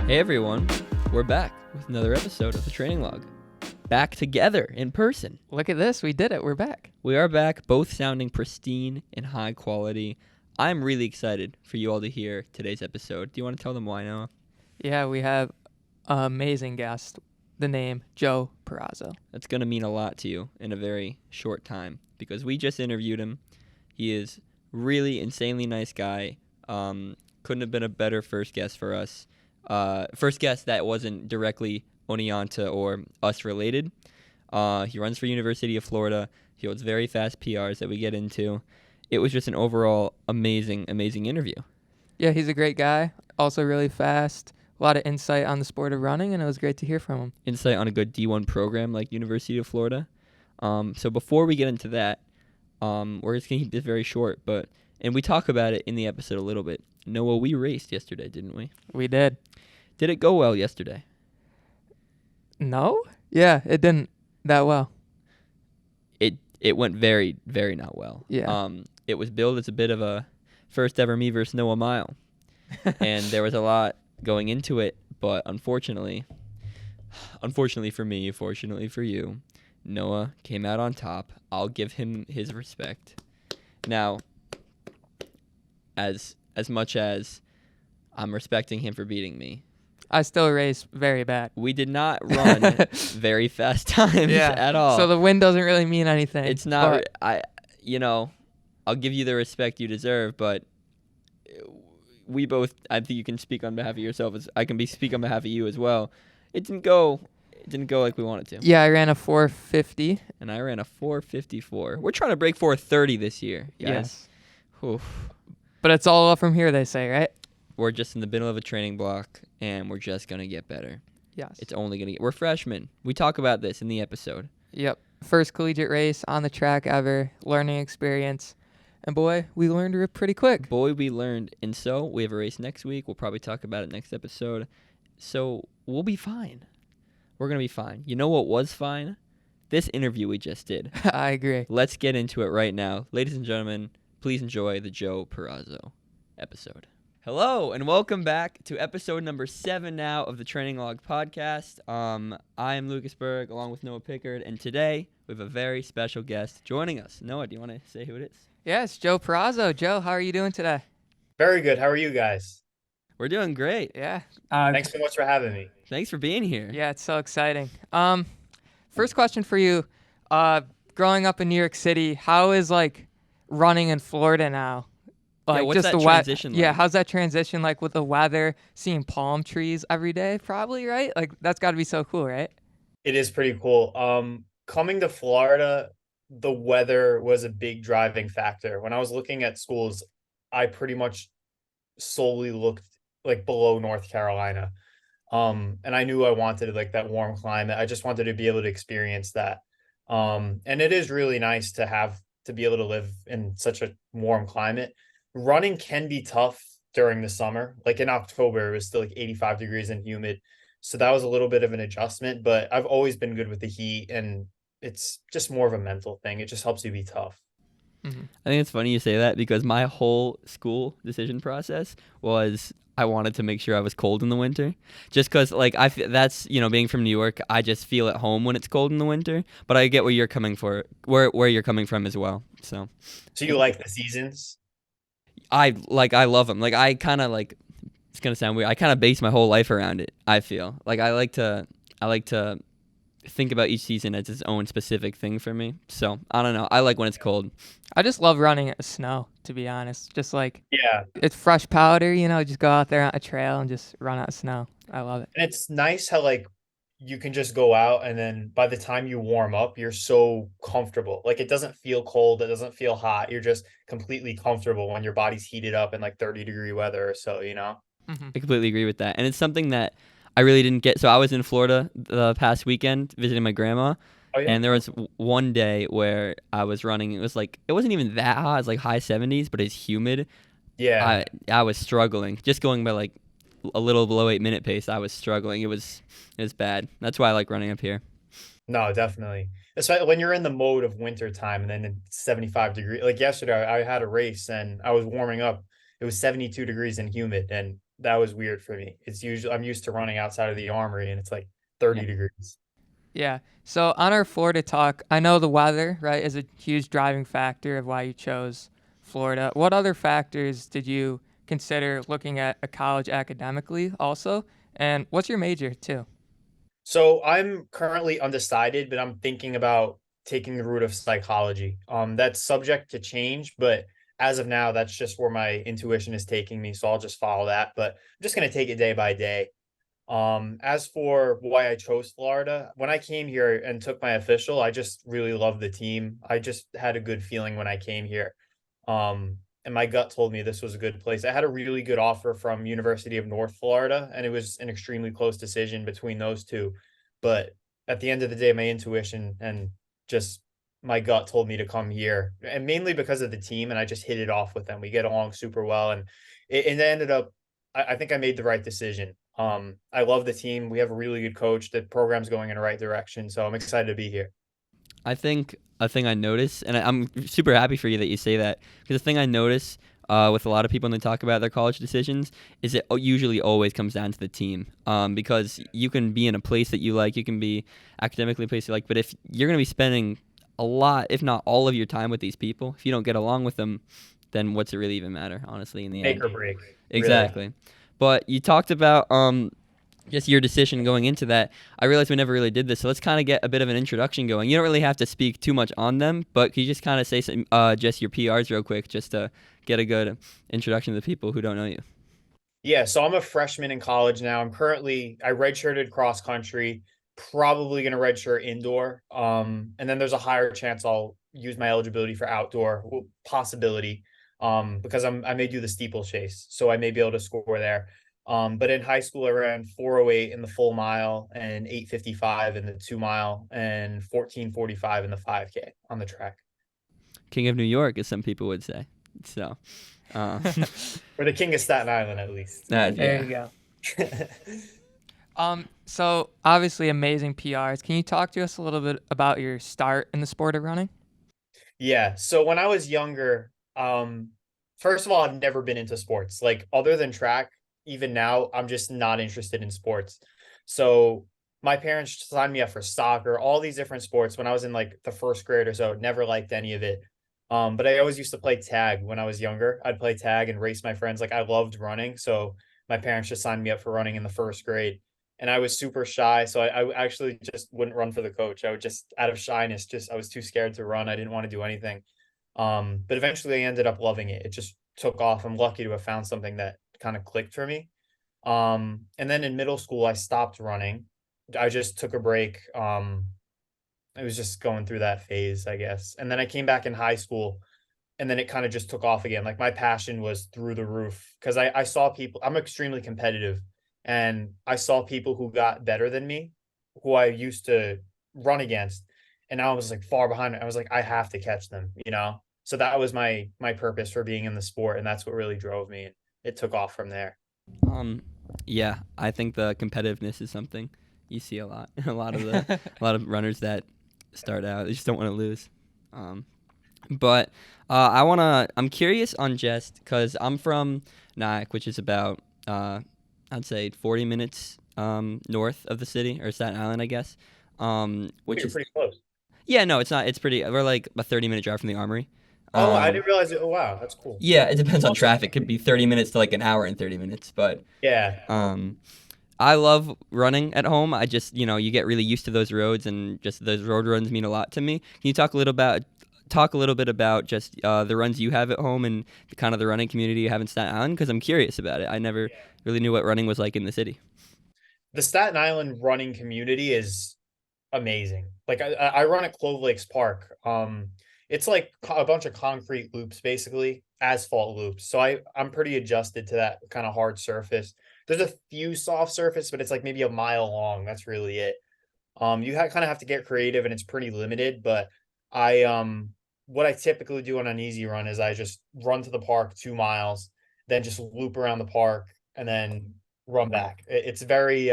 Hey everyone, we're back with another episode of the Training Log. Back together in person. Look at this, we did it, we're back. We are back, both sounding pristine and high quality. I'm really excited for you all to hear today's episode. Do you want to tell them why, Noah? Yeah, we have an amazing guest, the name Joe Perazzo. That's going to mean a lot to you in a very short time because we just interviewed him. He is really insanely nice guy. Couldn't have been a better first guest for us. First guest that wasn't directly Oneonta or us related. He runs for University of Florida. He holds very fast PRs that we get into. It was just an overall amazing interview. Yeah, he's a great guy, also really fast. A lot of insight on the sport of running, and it was great to hear from him. Insight on a good D1 program like University of Florida. So before we get into that, we're just going to keep this very short, and we talk about it in the episode a little bit. Noah, we raced yesterday, didn't we? We did. Did it go well yesterday? No? Yeah, it didn't that well. It went very, very not well. Yeah. It was billed as a bit of a first ever me versus Noah mile. And there was a lot going into it, but unfortunately for me, fortunately for you, Noah came out on top. I'll give him his respect. Now, as much as I'm respecting him for beating me, I still race very bad. we did not run very fast times at all. So the win doesn't really mean anything. It's not. I'll give you the respect you deserve, but we both. I think you can speak on behalf of yourself. I can speak on behalf of you as well. It didn't go like we wanted to. Yeah, I ran a 4:50. And I ran a 4:54. We're trying to break 4:30 this year, guys. Yes. Oof. But it's all up from here, they say, right? We're just in the middle of a training block, and we're just gonna get better. Yes. It's only gonna get. We're freshmen. We talk about this in the episode. Yep. First collegiate race on the track ever, learning experience. And boy, we learned it pretty quick. Boy, we learned. And so we have a race next week. We'll probably talk about it next episode. So we'll be fine. We're going to be fine. You know what was fine? This interview we just did. I agree. Let's get into it right now. Ladies and gentlemen, please enjoy the Joe Perazzo episode. Hello, and welcome back to episode number 7 now of the Training Log podcast. I am Lucas Berg, along with Noah Pickard, and today we have a very special guest joining us. Noah, do you want to say who it is? Yes, Joe Perazzo. Joe, how are you doing today? Very good. How are you guys? We're doing great. Yeah. Thanks so much for having me. Thanks for being here. Yeah, it's so exciting. First question for you. Growing up in New York City, how is running in Florida now? What's that transition like? Yeah, how's that transition like with the weather, seeing palm trees every day probably, right? That's got to be so cool, right? It is pretty cool. Coming to Florida, the weather was a big driving factor. When I was looking at schools, I pretty much solely looked below North Carolina. And I knew I wanted that warm climate. I just wanted to be able to experience that. And it is really nice to be able to live in such a warm climate. Running can be tough during the summer. In October, it was still 85 degrees and humid. So that was a little bit of an adjustment, but I've always been good with the heat, and it's just more of a mental thing. It just helps you be tough. Mm-hmm. I think it's funny you say that because my whole school decision process was I wanted to make sure I was cold in the winter. Just because, that's, being from New York, I just feel at home when it's cold in the winter. But I get where you're coming where you're coming from as well. So you like the seasons? I love them. I kind of it's gonna sound weird. I kind of base my whole life around it. I feel I like to think about each season as its own specific thing for me. So I don't know. I like when it's cold. I just love running in the snow, to be honest. Just yeah, it's fresh powder, just go out there on a trail and just run out of snow. I love it. And it's nice how you can just go out, and then by the time you warm up, you're so comfortable. It doesn't feel cold, it doesn't feel hot. You're just completely comfortable when your body's heated up in 30-degree weather or so, Mm-hmm. I completely agree with that. And it's something that I really didn't get. So I was in Florida the past weekend visiting my grandma. Oh, yeah. And there was one day where I was running. It was it wasn't even that hot. It was high 70s, but it's humid. Yeah. I was struggling. Just going by a little below 8-minute pace, I was struggling. It was bad. That's why I like running up here. No, definitely. Especially when you're in the mode of winter time and then it's 75 degrees. Yesterday, I had a race and I was warming up. It was 72 degrees and humid, and that was weird for me. It's usually I'm used to running outside of the Armory, and it's like 30 degrees. Yeah. So on our Florida talk, I know the weather, right, is a huge driving factor of why you chose Florida. What other factors did you consider looking at a college academically also? And what's your major too? So I'm currently undecided, but I'm thinking about taking the route of psychology. That's subject to change, but as of now, that's just where my intuition is taking me. So I'll just follow that. But I'm just gonna take it day by day. As for why I chose Florida, when I came here and took my official, I just really loved the team. I just had a good feeling when I came here. And my gut told me this was a good place. I had a really good offer from University of North Florida, and it was an extremely close decision between those two. But at the end of the day, my intuition and just my gut told me to come here, and mainly because of the team. And I just hit it off with them. We get along super well, and it ended up. I think I made the right decision. I love the team. We have a really good coach. The program's going in the right direction, so I'm excited to be here. I think a thing I notice, and I'm super happy for you that you say that, because the thing I notice with a lot of people when they talk about their college decisions is it usually always comes down to the team. Because you can be in a place that you like, you can be academically a place you like, but if you're going to be spending a lot, if not all of your time with these people, if you don't get along with them, then what's it really even matter, honestly, in the Make end? or break, really. Exactly. But you talked about just your decision going into that. I realized we never really did this, so let's kind of get a bit of an introduction going. You don't really have to speak too much on them, but can you just kind of say some, just your PRs real quick, just to get a good introduction to the people who don't know you? Yeah, so I'm a freshman in college now. I redshirted cross country, probably going to redshirt indoor. And then there's a higher chance I'll use my eligibility for outdoor possibility. Because I may do the steeplechase, so I may be able to score there. But in high school, I ran 4:08 in the full mile and 8:55 in the 2 mile and 14:45 in the 5K on the track. King of New York, as some people would say. So, Or the king of Staten Island, at least. that, There yeah. you go. So obviously amazing PRs. Can you talk to us a little bit about your start in the sport of running? Yeah. So when I was younger, first of all, I've never been into sports. Like other than track, even now, I'm just not interested in sports. So my parents signed me up for soccer, all these different sports when I was in like the first grade or so. Never liked any of it. But I always used to play tag when I was younger. I'd play tag and race my friends. Like I loved running. So my parents just signed me up for running in the first grade. And I was super shy. So I actually just wouldn't run for the coach. I would just, out of shyness, I was too scared to run. I didn't want to do anything. But eventually I ended up loving it. It just took off. I'm lucky to have found something that kind of clicked for me. And then in middle school, I stopped running. I just took a break. I was just going through that phase, I guess. And then I came back in high school and then it kind of just took off again. Like my passion was through the roof because I saw people, I'm extremely competitive and I saw people who got better than me, who I used to run against. And I was like far behind. I was like, I have to catch them, you know? So that was my purpose for being in the sport. And that's what really drove me. And it took off from there. Um, yeah, I think the competitiveness is something you see a lot. A lot of runners that start out, they just don't want to lose. But I'm curious on just because I'm from Nyack, which is about, I'd say 40 minutes north of the city, or Staten Island, I guess. Which You're is, pretty close. yeah, no, it's not. It's pretty, we're like a 30-minute drive from the Armory. Oh, I Um, didn't realize it. Oh, wow. That's cool. yeah, it depends on traffic. Could be 30 minutes to like an hour and 30 minutes, but Yeah. um, I love running at home. I just, you get really used to those roads, and just those road runs mean a lot to me. Can you talk a little bit about just the runs you have at home and the kind of the running community you have in Staten Island? Because I'm curious about it. I never really knew what running was like in the city. The Staten Island running community is amazing. Like I run at Clove Lakes Park. It's like a bunch of concrete loops, basically asphalt loops. So I'm pretty adjusted to that kind of hard surface. There's a few soft surface, but it's like maybe a mile long. That's really it. You kind of have to get creative, and it's pretty limited. But I what I typically do on an easy run is I just run to the park 2 miles, then just loop around the park, and then run back. It's very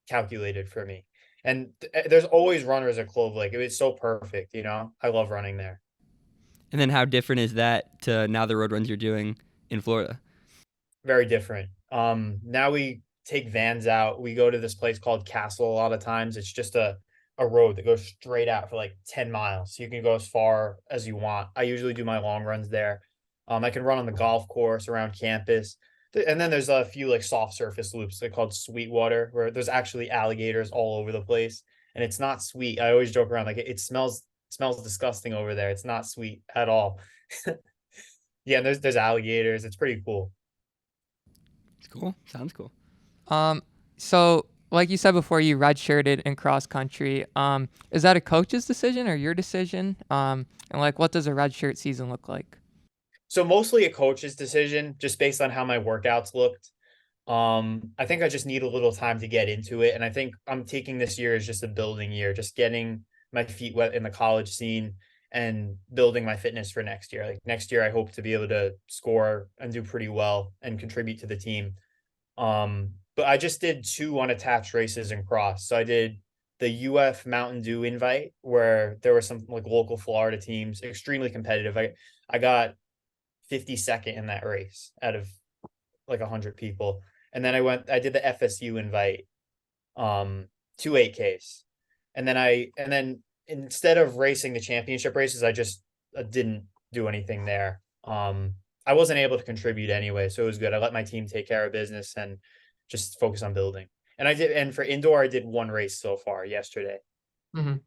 calculated for me. And there's always runners at Clove Lake. It's so perfect, you know. I love running there. And then how different is that to now the road runs you're doing in Florida? Very different. Now we take vans out. We go to this place called Castle a lot of times. It's just a road that goes straight out for like 10 miles. So you can go as far as you want. I usually do my long runs there. I can run on the golf course around campus. And then there's a few like soft surface loops. They're called Sweetwater, where there's actually alligators all over the place. And it's not sweet. I always joke around like it smells disgusting over there. It's not sweet at all. Yeah, and there's alligators. It's pretty cool. It's cool. Sounds cool. So like you said before, you redshirted in cross country. Is that a coach's decision or your decision? And like, what does a redshirt season look like? So mostly a coach's decision, just based on how my workouts looked. I think I just need a little time to get into it. And I think I'm taking this year as just a building year, just getting my feet wet in the college scene and building my fitness for next year. Like next year, I hope to be able to score and do pretty well and contribute to the team. But I just did 2 unattached races in cross. So I did the UF Mountain Dew invite where there were some like local Florida teams, extremely competitive. I got 52nd in that race out of like 100 people. And then I did the FSU invite, 2 8Ks. And then instead of racing the championship races, I just didn't do anything there. I wasn't able to contribute anyway, so it was good. I let my team take care of business and just focus on building. And for indoor, I did 1 race so far yesterday. Mm-hmm. Do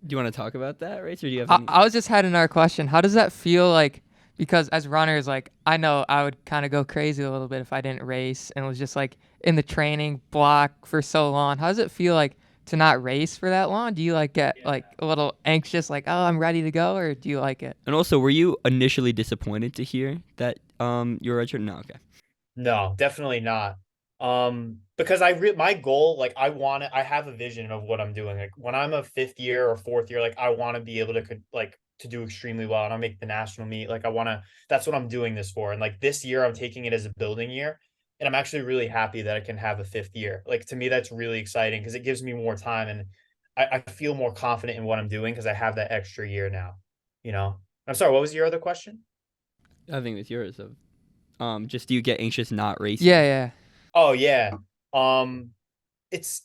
you want to talk about that race, or do you have? I was just had another question. How does that feel like? Because as runners, like I know I would kind of go crazy a little bit if I didn't race and was just like in the training block for so long. How does it feel like to not race for that long? Do you like get like a little anxious, like, oh, I'm ready to go, or do you like it? And also, were you initially disappointed to hear that you're redshirt? No, okay. No, definitely not. Because my goal, like I have a vision of what I'm doing. Like when I'm a 5th year or 4th year, like I want to be able to like to do extremely well and I'll make the national meet. Like that's what I'm doing this for. And like this year I'm taking it as a building year. And I'm actually really happy that I can have a 5th year. Like to me, that's really exciting because it gives me more time and I feel more confident in what I'm doing because I have that extra year now. You know? I'm sorry, what was your other question? I think it's yours. Just do you get anxious not racing? Yeah. Oh yeah. It's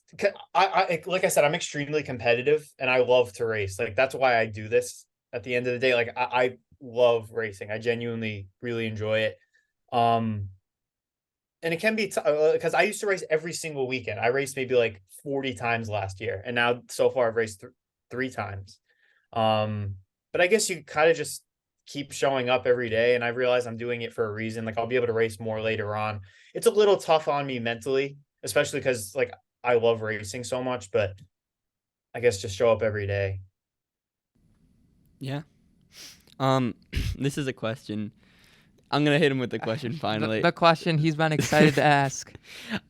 like I said, I'm extremely competitive and I love to race. Like that's why I do this at the end of the day. Like I love racing. I genuinely really enjoy it. And it can be because I used to race every single weekend. I raced maybe like 40 times last year, and now so far I've raced 3 times. But I guess you kind of just keep showing up every day, and I realize I'm doing it for a reason. Like I'll be able to race more later on. It's a little tough on me mentally, especially because like I love racing so much, but I guess just show up every day. Yeah. This is a question. I'm gonna hit him with the question finally. The question he's been excited to ask.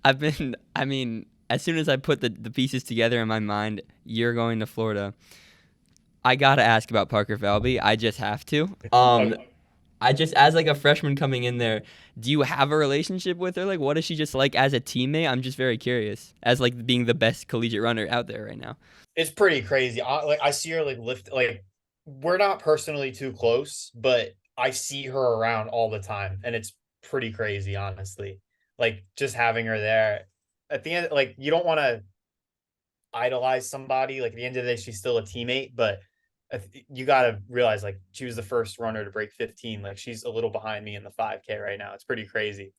I mean, as soon as I put the pieces together in my mind, you're going to Florida. I gotta ask about Parker Falby. I just have to. I just, as like a freshman coming in there, do you have a relationship with her? Like, what is she just like as a teammate? I'm just very curious. As like being the best collegiate runner out there right now. It's pretty crazy. I see her like lift. Like we're not personally too close, but I see her around all the time, and it's pretty crazy, honestly. Like just having her there. At the end, like you don't want to idolize somebody. Like at the end of the day, she's still a teammate, but you got to realize like she was the first runner to break 15. Like she's a little behind me in the 5K right now. It's pretty crazy.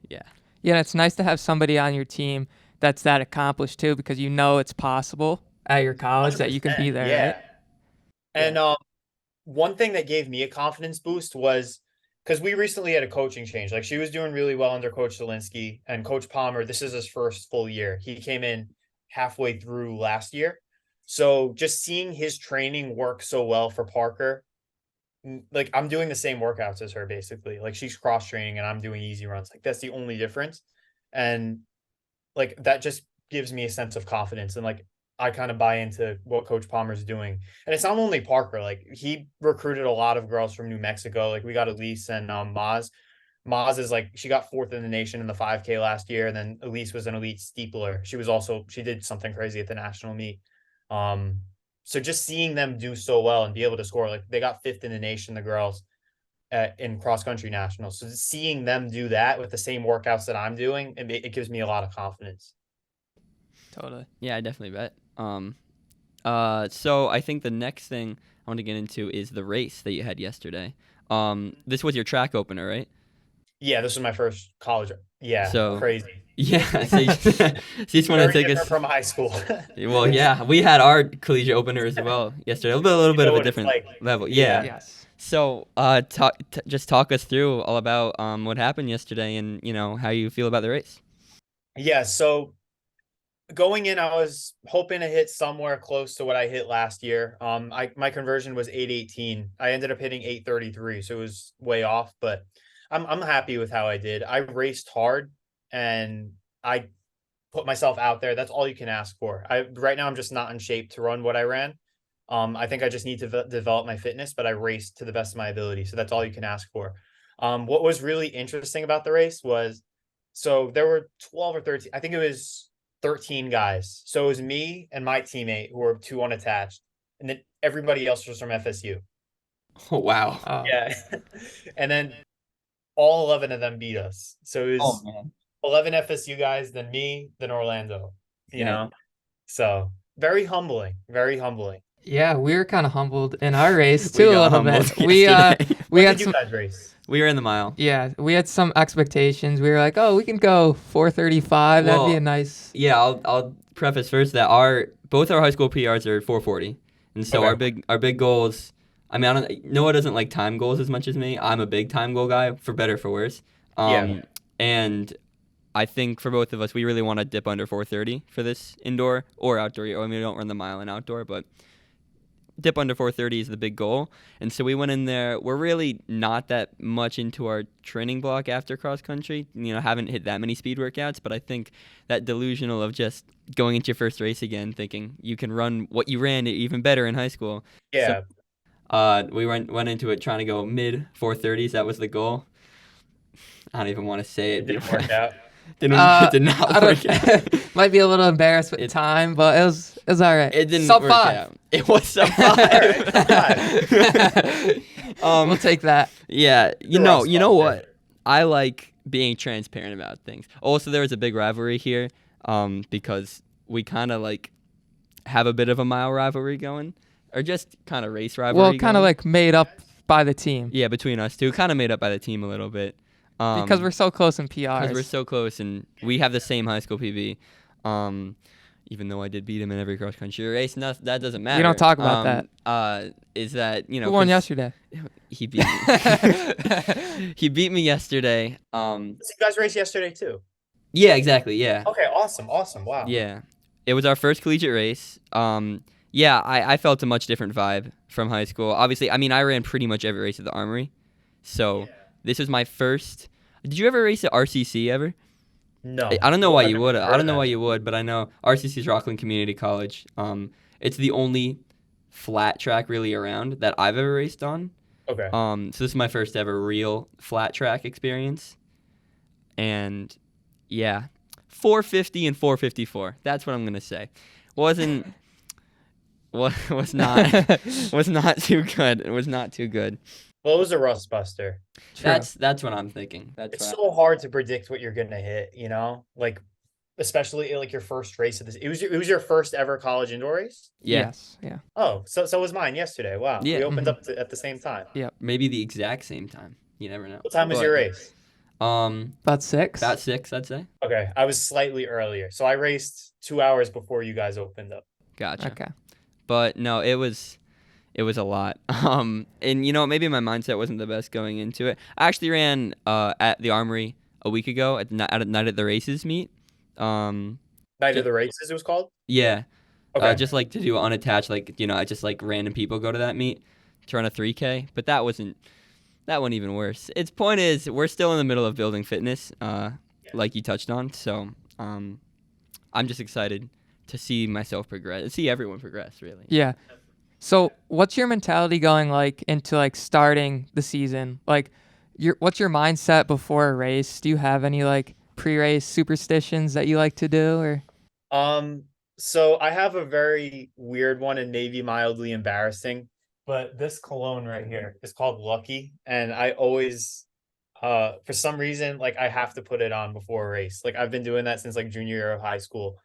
Yeah. Yeah, it's nice to have somebody on your team that's that accomplished too, because you know it's possible at your college that you can be there. Yeah. Right? And one thing that gave me a confidence boost was because we recently had a coaching change. Like she was doing really well under Coach Zielinski, and Coach Palmer, this is his first full year. He came in halfway through last year. So just seeing his training work so well for Parker, like I'm doing the same workouts as her basically. Like she's cross training and I'm doing easy runs. Like that's the only difference. And like that just gives me a sense of confidence and like I kind of buy into what Coach Palmer's doing. And it's not only Parker, like he recruited a lot of girls from New Mexico. Like we got Elise and Maz. Maz is like she got 4th in the nation in the 5K last year, and then Elise was an elite steepler. She did something crazy at the national meet. So just seeing them do so well and be able to score, like they got 5th in the nation, the girls. in cross country nationals. So seeing them do that with the same workouts that I'm doing, it gives me a lot of confidence. Totally. Yeah, I definitely bet. So I think the next thing I want to get into is the race that you had yesterday. This was your track opener, right? Yeah, this was my first college. Yeah, So crazy. yeah, so you just want to Very take different us. from high school. Well, yeah, we had our collegiate opener as well yesterday. A little You bit know of a what it's different like. level. Yeah. Yeah. Yes. So, just talk us through all about what happened yesterday and how you feel about the race. Yeah, so going in, I was hoping to hit somewhere close to what I hit last year. My conversion was 8:18. I ended up hitting 8:33, so it was way off, but I'm happy with how I did. I raced hard and I put myself out there. That's all you can ask for. I right now I'm just not in shape to run what I ran. I think I just need to develop my fitness, but I raced to the best of my ability, so that's all you can ask for. What was really interesting about the race was, so there were 12 or 13. I think it was 13 guys. So it was me and my teammate who were two unattached, and then everybody else was from FSU. Oh, wow. Yeah, and then all 11 of them beat us. So it Oh was man. 11 FSU guys, then me, then Orlando. You Yeah. know, so very humbling, very humbling. Yeah, we were kind of humbled in our race We too a got little humbled bit. We yesterday. we What had did you some guys race? We were in the mile. yeah, we had some expectations. We were like, "Oh, we can go 4:35. That'd be Well, a nice." Yeah, I'll preface first that both our high school PRs are 4:40, and so Okay. our big goals. I mean, I don't. Noah doesn't like time goals as much as me. I'm a big time goal guy, for better or for worse. Yeah. And I think for both of us, we really want to dip under 4:30 for this indoor or outdoor. I mean, we don't run the mile in outdoor, but dip under 4:30 is the big goal. And so we went in there. We're really not that much into our training block after cross country. Haven't hit that many speed workouts, but I think that delusional of just going into your first race again, thinking you can run what you ran even better in high school. So Yeah. we went into it trying to go mid 4:30s. That was the goal. I don't even want to say It it. didn't work out. It did not I work out. don't, might be a little embarrassed with time, but it was all right. It didn't Sub work 5. out. It was sub Alright, sub 5. We'll take that. Yeah, You're rough you know spot there. what? I like being transparent about things. Also, there was a big rivalry here, because we kind of like have a bit of a mile rivalry going, or just kind of race rivalry. Well, kind of going. like made up by the team Yeah, between us two, kind of made up by the team a little bit. because we're so close in PRs. Because we're so close and we have the same high school PB. Even though I did beat him in every cross country race, that doesn't matter. We don't talk about that. Is that Who won 'cause yesterday? He beat me. He beat me yesterday. So you guys raced yesterday too. Yeah, exactly. Yeah. Okay, awesome. Wow. Yeah. It was our first collegiate race. Yeah, I felt a much different vibe from high school. Obviously, I mean, I ran pretty much every race at the Armory. So this was my first. Did you ever race at RCC ever? No. I don't know why I've you never would. heard I don't of know that. why you would, but I know RCC's Rockland Community College. It's the only flat track really around that I've ever raced on. Okay. So this is my first ever real flat track experience. And yeah, 450 and 454. That's what I'm gonna say. Wasn't was not too good. It was not too good. Well, it was a rust buster. True. That's what I'm thinking. It's so hard to predict what you're gonna hit, like especially like your first race of this. It was your first ever college indoor race? Yeah. Yes. Yeah. Oh, so was mine yesterday. Wow. Yeah. We opened up at the same time. Maybe the exact same time. You never know. What time was But, your race? About 6. About 6, I'd say. Okay, I was slightly earlier. So I raced 2 hours before you guys opened up. Gotcha. Okay. But no, it was a lot. And maybe my mindset wasn't the best going into it. I actually ran at the Armory a week ago at night at the races meet. Night of the races, it was called? Yeah. Okay. Just like to do unattached, I just like random people go to that meet to run a 3K, but that wasn't even worse. Its point is we're still in the middle of building fitness, like you touched on. So I'm just excited to see myself progress, see everyone progress, really. Yeah. So, what's your mentality going like into like starting the season? Like, what's your mindset before a race? Do you have any like pre-race superstitions that you like to do, or? So I have a very weird one and maybe mildly embarrassing. but this cologne right here is called Lucky, and I always, for some reason, like I have to put it on before a race. Like I've been doing that since like junior year of high school.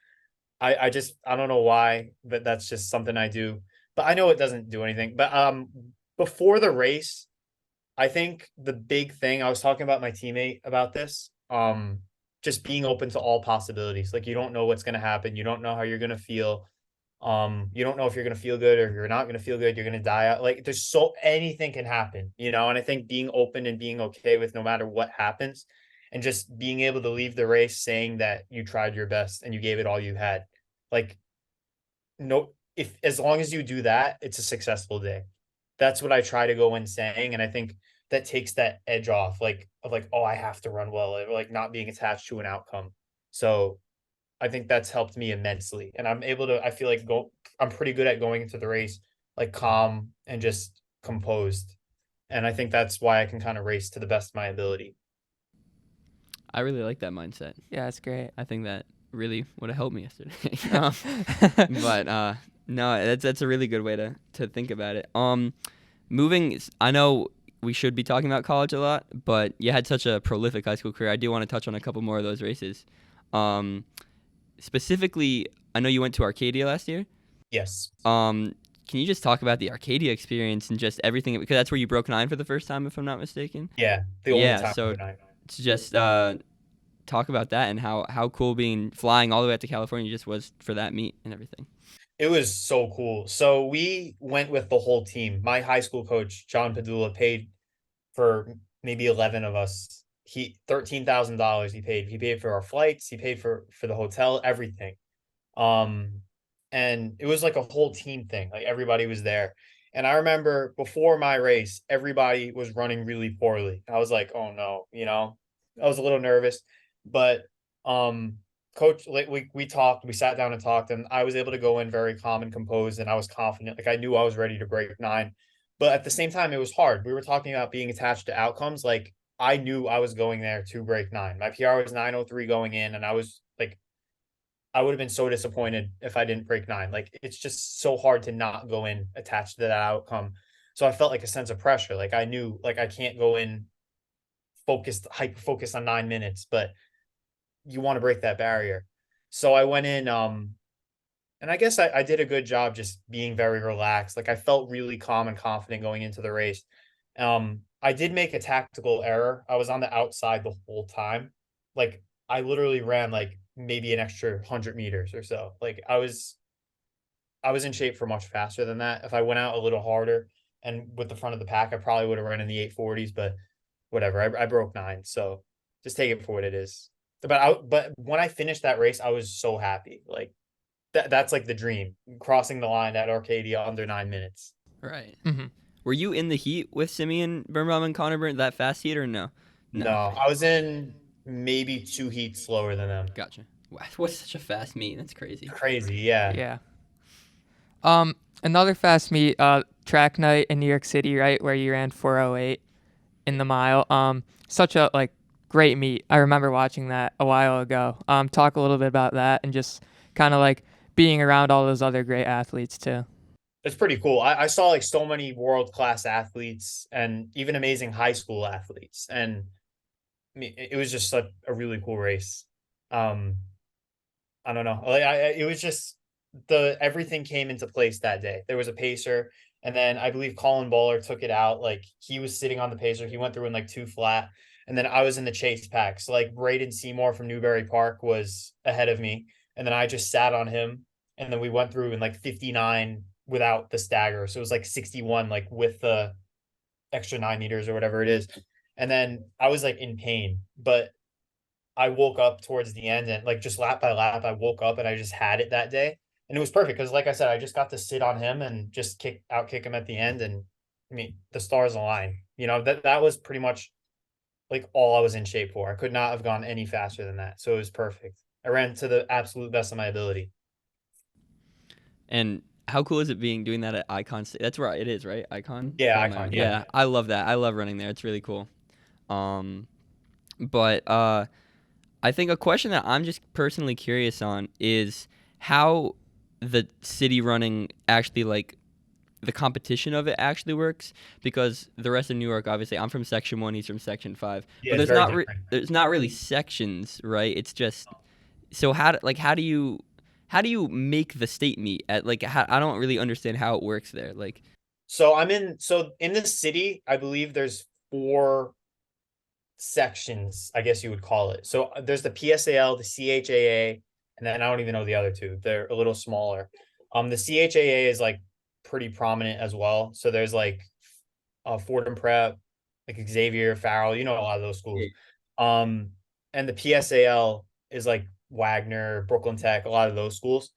I don't know why, but that's just something I do. But I know it doesn't do anything. But before the race, I think the big thing I was talking about my teammate about this, just being open to all possibilities. Like you don't know what's gonna happen. You don't know how you're gonna feel. You don't know if you're gonna feel good or if you're not gonna feel good. You're gonna die out. Like there's so anything can happen, you know. And I think being open and being okay with no matter what happens, and just being able to leave the race saying that you tried your best and you gave it all you had. Like no, if as long as you do that, it's a successful day. That's what I try to go in saying, and I think that takes that edge off, like of like, oh, I have to run well, or like not being attached to an outcome. So I think that's helped me immensely, and I'm able to. I feel like I'm pretty good at going into the race like calm and just composed, and I think that's why I can kind of race to the best of my ability. I really like that mindset. Yeah, that's great. I think that really would have helped me yesterday. But no, that's a really good way to think about it. I know we should be talking about college a lot, but you had such a prolific high school career. I do want to touch on a couple more of those races. Specifically, I know you went to Arcadia last year. Yes. Can you just talk about the Arcadia experience and just everything? Because that's where you broke 9 for the first time, if I'm not mistaken. Yeah. The only time. So to just talk about that and how cool flying all the way out to California just was for that meet and everything. It was so cool. So we went with the whole team. My high school coach, John Padula, paid for maybe 11 of us. He $13,000 he paid. He paid for our flights, he paid for the hotel, everything. Um and it was like a whole team thing. Like everybody was there. And I remember before my race, everybody was running really poorly. I was like, "Oh no," you know. I was a little nervous, but um coach, like we talked, we sat down and talked, and I was able to go in very calm and composed, and I was confident. Like I knew I was ready to break 9. But at the same time, it was hard. We were talking about being attached to outcomes. Like I knew I was going there to break 9. My PR was 9:03 going in, and I was like, I would have been so disappointed if I didn't break 9. Like it's just so hard to not go in attached to that outcome. So I felt like a sense of pressure. Like I knew like I can't go in hyper focused on 9 minutes, but you want to break that barrier. So I went in, and I guess I did a good job just being very relaxed. Like I felt really calm and confident going into the race. I did make a tactical error. I was on the outside the whole time. Like I literally ran like maybe an extra 100 meters or so. Like I was in shape for much faster than that. If I went out a little harder and with the front of the pack, I probably would have run in the 840s, but whatever. I broke 9. So just take it for what it is. But when I finished that race, I was so happy. Like that's like the dream, crossing the line at Arcadia under 9 minutes. Right. Mm-hmm. Were you in the heat with Simeon Birnbaum and Connor Burn that fast heat or no? No, I was in maybe 2 heats slower than them. Gotcha. Wow, what's such a fast meet? That's crazy. Crazy, yeah. Yeah. Another fast meet, track night in New York City, right, where you ran 4:08 in the mile. Such a great meet. I remember watching that a while ago. Talk a little bit about that and just kind of like being around all those other great athletes too. It's pretty cool. I saw like so many world-class athletes and even amazing high school athletes. And I mean, it was just a really cool race. I don't know. Like it was just everything came into place that day. There was a pacer, and then I believe Colin Bowler took it out. Like he was sitting on the pacer. He went through in like 2 flat, and then I was in the chase pack. So like Braden Seymour from Newbury Park was ahead of me, and then I just sat on him, and then we went through in like 59 without the stagger. So it was like 61, like with the extra 9 meters or whatever it is. And then I was like in pain, but I woke up towards the end and like just lap by lap, I woke up and I just had it that day. And it was perfect because like I said, I just got to sit on him and just kick him at the end. And I mean, the stars align. You know, that was pretty much like all I was in shape for. I could not have gone any faster than that. So it was perfect. I ran to the absolute best of my ability. And how cool is it doing that at Icon? That's where it is, right? Icon? Yeah, Icon. Yeah, I love that. I love running there. It's really cool. But I think a question that I'm just personally curious on is how the city running actually the competition of it actually works, because the rest of New York, obviously, I'm from Section 1, he's from Section 5, Yeah, but it's very different. there's not really sections, right? It's just, so how do you make the state meet at, like, I don't really understand how it works there. Like, So in the city, I believe there's four sections, I guess you would call it. So there's the PSAL, the CHAA, and then I don't even know the other two. They're a little smaller. The CHAA is like pretty prominent as well. So there's like Fordham Prep, like Xavier, Farrell, you know, a lot of those schools. Um, and the PSAL is like Wagner, Brooklyn Tech, a lot of those schools.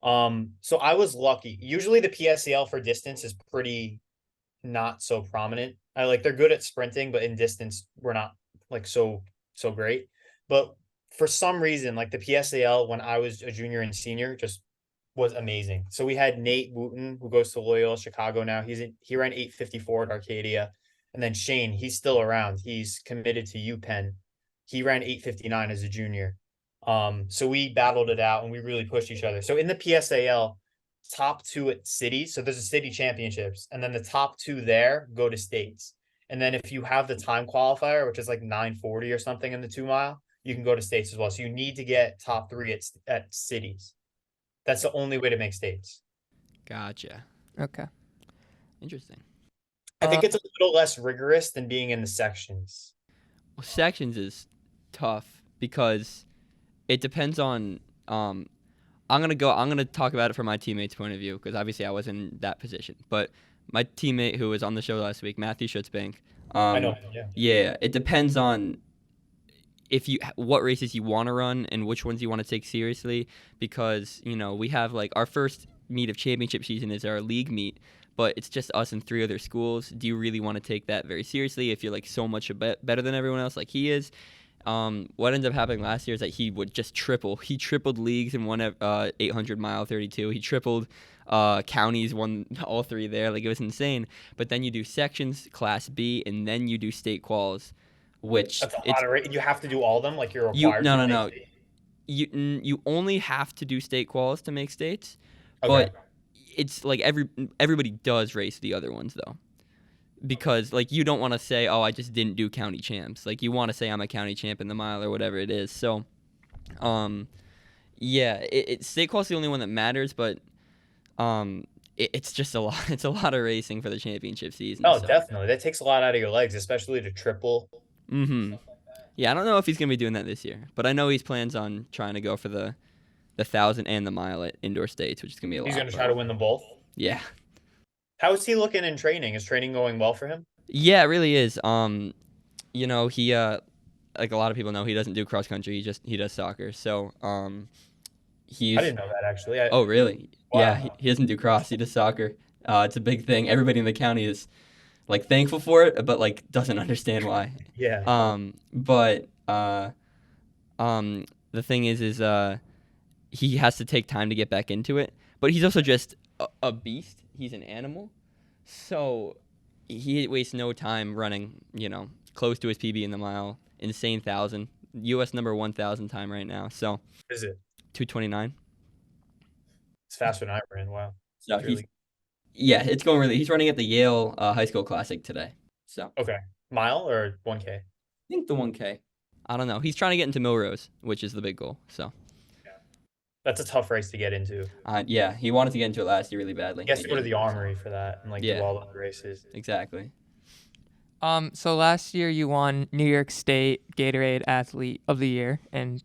So I was lucky. Usually the PSAL for distance is pretty not so prominent. I like they're good at sprinting, but in distance we're not like so great. But for some reason, like the PSAL when I was a junior and senior just was amazing. So we had Nate Wooten, who goes to Loyola Chicago now. He ran 8:54 at Arcadia. And then Shane, he's still around. He's committed to UPenn. He ran 8:59 as a junior. So we battled it out and we really pushed each other. So in the PSAL, top two at cities. So there's a city championships, and then the top two there go to states. And then if you have the time qualifier, which is like 9:40 or something in the 2 mile, you can go to states as well. So you need to get top three at cities. That's the only way to make states. gotcha. Okay. Interesting. I think Uh, it's a little less rigorous than being in the sections. Well, sections is tough because it depends on. I'm gonna talk about it from my teammate's point of view, because obviously I was in that position. But my teammate who was on the show last week, Matthew Schutzbank, I know. um, Yeah. yeah, it depends on if you what races you want to run and which ones you want to take seriously, because we have, like, our first meet of championship season is our league meet, but it's just us and three other schools. Do you really want to take that very seriously if you're like so much better than everyone else like he is? What ended up happening last year is that he would just triple. He tripled leagues and won 800 mile 32. He tripled counties, won all three there. Like, it was insane. But then you do sections, Class B, and then you do state quals, which That's a it's lot of you have to do all of them, like you're you required no to no make no state. you only have to do state quals to make states, Okay. but it's like everybody does race the other ones though, because, like, you don't want to say, oh, I just didn't do county champs. Like, you want to say I'm a county champ in the mile or whatever it is. So um yeah, state qual's the only one that matters, but it's just a lot. It's a lot of racing for the championship season. Oh, So definitely. That takes a lot out of your legs, especially to triple. yeah, I don't know if he's gonna be doing that this year, but I know he's plans on trying to go for the 1,000 and the mile at indoor states, which is gonna be a He's lot going of to try to fun. win them both. Yeah. How is he looking in training? Is training going well for him? Yeah, it really is. He like a lot of people know, he doesn't do cross country. He does soccer. So I he's didn't know that actually. oh really? Yeah, Wow. he doesn't do cross. He does soccer. It's a big thing. Everybody in the county is, like, thankful for it, but, like, doesn't understand why. Yeah. But the thing is he has to take time to get back into it. But he's also just a beast. He's an animal. So he wastes no time running, close to his PB in the mile. Insane 1,000. U.S. number 1,000 time right now. So Is it? 2:29. It's faster than I ran. Wow. So It's really yeah, it's going really. He's running at the Yale High School Classic today. So I okay. Mile or 1K? think the 1K. I don't know. He's trying to get into Milrose, which is the big goal. So That's a tough race to get into. yeah, he wanted to get into it last year really badly. He has to go to the Armory for that and like do Yeah. all the races. Exactly. So last year you won New York State Gatorade Athlete of the Year in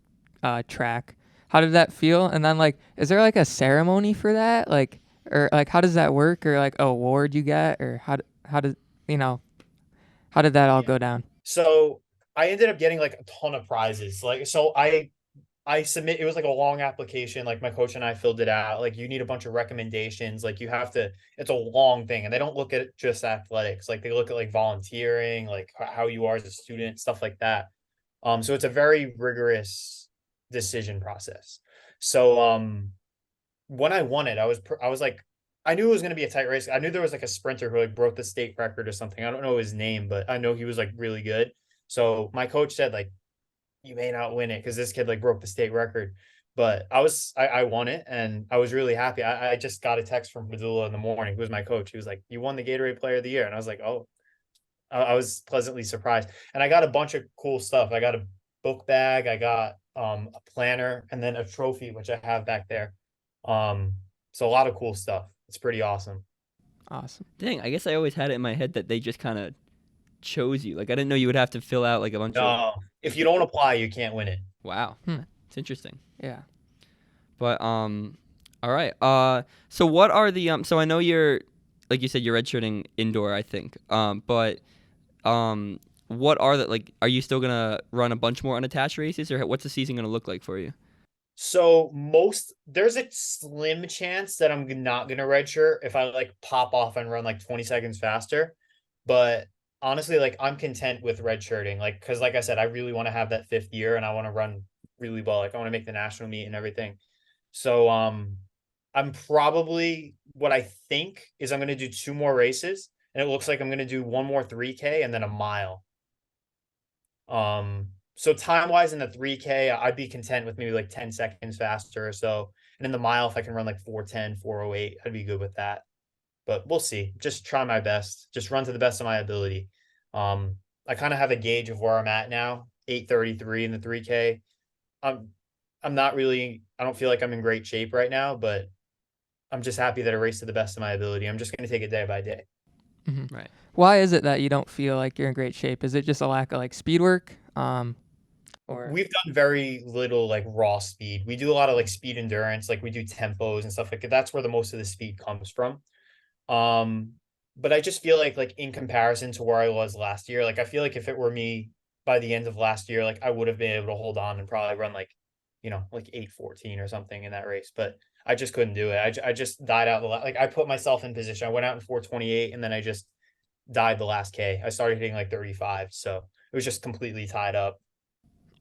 track. How did that feel? And then, like, is there like a ceremony for that? Like, or like, how does that work? Or like, a award you get? Or how did how did that all go down? So I ended up getting like a ton of prizes. Like so I submit it was like a long application. Like my coach and I filled it out. Like you need a bunch of recommendations. Like you have to, it's a long thing. And they don't look at just athletics. Like they look at like volunteering, like how you are as a student, stuff like that. So it's a very rigorous decision process. So when I won it, I was like, I knew it was going to be a tight race. I knew there was like a sprinter who like broke the state record or something. I don't know his name, but I know he was like really good. So my coach said like, you may not win it because this kid like broke the state record. but I won it and I was really happy. I just got a text from Padula in the morning, who was my coach. He was like, "You won the Gatorade Player of the Year," and I was like, "Oh." I was pleasantly surprised, and I got a bunch of cool stuff. I got a book bag, I got a planner, and then a trophy which I have back there. Um, so a lot of cool stuff. It's pretty awesome. Awesome. Dang, I guess I always had it in my head that they just kind of chose you. Like I didn't know you would have to fill out like a bunch of. No, if you don't apply, you can't win it. Wow, Hmm. it's interesting. Yeah. But all right. So what are the So I know you're, like you said, you're redshirting indoor, I think. But what are the like? Are you still gonna run a bunch more unattached races, or what's the season gonna look like for you? So there's a slim chance that I'm not gonna redshirt if I like pop off and run like 20 seconds faster. But honestly, like I'm content with redshirting, like because like I said, I really want to have that fifth year and I want to run really well. Like I want to make the national meet and everything. So I'm probably what I think is I'm gonna do two more races, and it looks like I'm gonna do one more 3K and then a mile. So time wise in the 3K, I'd be content with maybe like 10 seconds faster or so. And in the mile, if I can run like 4:10, 4:08, I'd be good with that. But we'll see. Just try my best. Just run to the best of my ability. I kind of have a gauge of where I'm at now. 8:33 in the 3K. I'm I'm not really I don't feel like I'm in great shape right now, but I'm just happy that I raced to the best of my ability. I'm just gonna take it day by day. Right. Why is it that you don't feel like you're in great shape? Is it just a lack of like speed work? Or We've done very little like raw speed. We do a lot of like speed endurance, like we do tempos and stuff like that. That's where the most of the speed comes from. Um, but I just feel like in comparison to where I was last year, like I feel like if it were me by the end of last year, like I would have been able to hold on and probably run like, like 8:14 or something in that race. But I just couldn't do it. I just died out like I put myself in position. I went out in 4:28 and then I just died the last K. I started hitting like 35. So it was just completely tied up.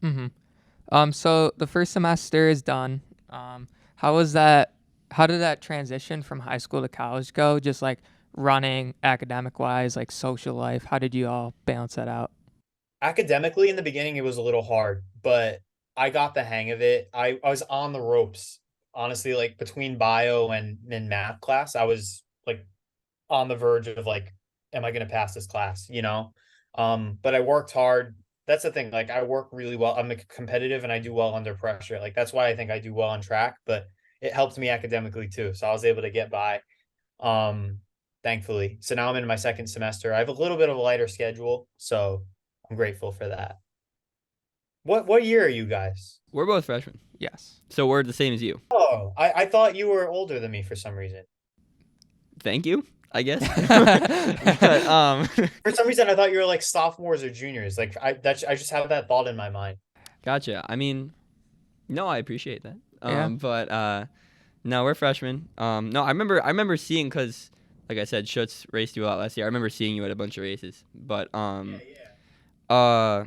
mm-hmm. So the first semester is done. How was that? How did that transition from high school to college go? Just like running, academic wise, like social life. How did you all balance that out? Academically in the beginning it was a little hard, but I got the hang of it. I was on the ropes. Honestly, like between bio and math class, I was like on the verge of like, am I gonna pass this class? But I worked hard. That's the thing. Like I work really well. I'm competitive and I do well under pressure. Like that's why I think I do well on track, but it helped me academically too. So I was able to get by. Um, Thankfully. So now I'm in my second semester. I have a little bit of a lighter schedule, so I'm grateful for that. What year are you guys? We're both freshmen, Yes. so we're the same as you. Oh, I thought you were older than me for some reason. Thank you, I guess. But, For some reason, I thought you were like sophomores or juniors. Like I just have that thought in my mind. gotcha. I mean, no, I appreciate that. Yeah. But no, we're freshmen. No, I remember seeing because, like I said, Schutz raced you a lot last year. I remember seeing you at a bunch of races. But uh,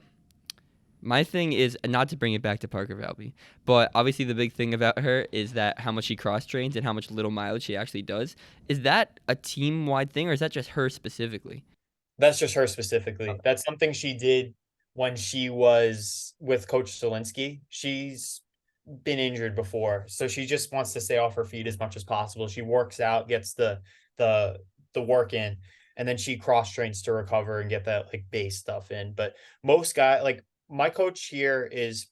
my thing is not to bring it back to Parker Valby, but obviously the big thing about her is that how much she cross trains and how much little mileage she actually does. Is that a team wide thing, or is that just her specifically? That's just her specifically. That's something she did when she was with Coach Zielinski. She's been injured before, so she just wants to stay off her feet as much as possible. She works out, gets the the work in, and then she cross trains to recover and get that like base stuff in. But most guy like my coach here is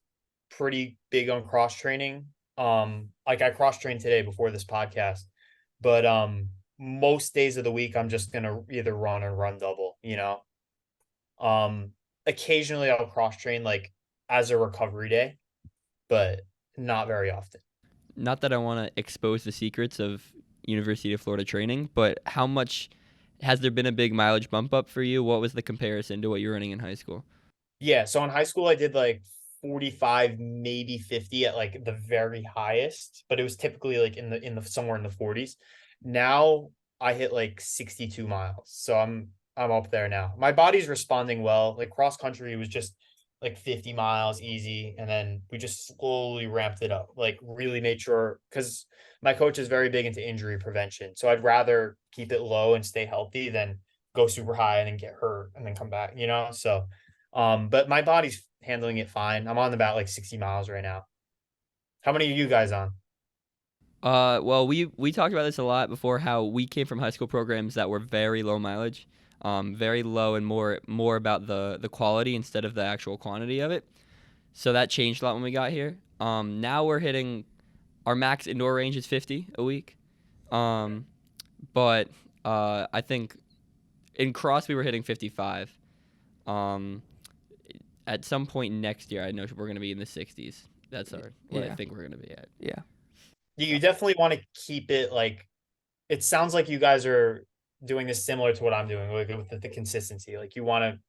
pretty big on cross training. Like I cross trained today before this podcast, but most days of the week I'm just gonna either run or run double. Um Occasionally I'll cross train like as a recovery day, but not very often. Not that I want to expose the secrets of University of Florida training, but how much has there been a big mileage bump up for you? What was the comparison to what you were running in high school? Yeah, so in high school I did like 45, maybe 50 at like the very highest, but it was typically like in the somewhere in the 40s. Now I hit like 62 miles. So I'm up there now. My body's responding well. Like cross country was just like 50 miles easy, and then we just slowly ramped it up. Like really made sure, because my coach is very big into injury prevention. So I'd rather keep it low and stay healthy than go super high and then get hurt and then come back. So but my body's handling it fine. I'm on about like 60 miles right now. How many are you guys on? Well, we talked about this a lot before. How we came from high school programs that were very low mileage, very low and more about the quality instead of the actual quantity of it. So that changed a lot when we got here. Now we're hitting our max indoor range is 50 a week. Um, but I think in cross we were hitting 55. Um, at some point next year, I know we're going to be in the 60s. That's what I Yeah. think we're going to be at. Yeah. You definitely want to keep it like it sounds like you guys are doing this similar to what I'm doing, like with the consistency. Like you want to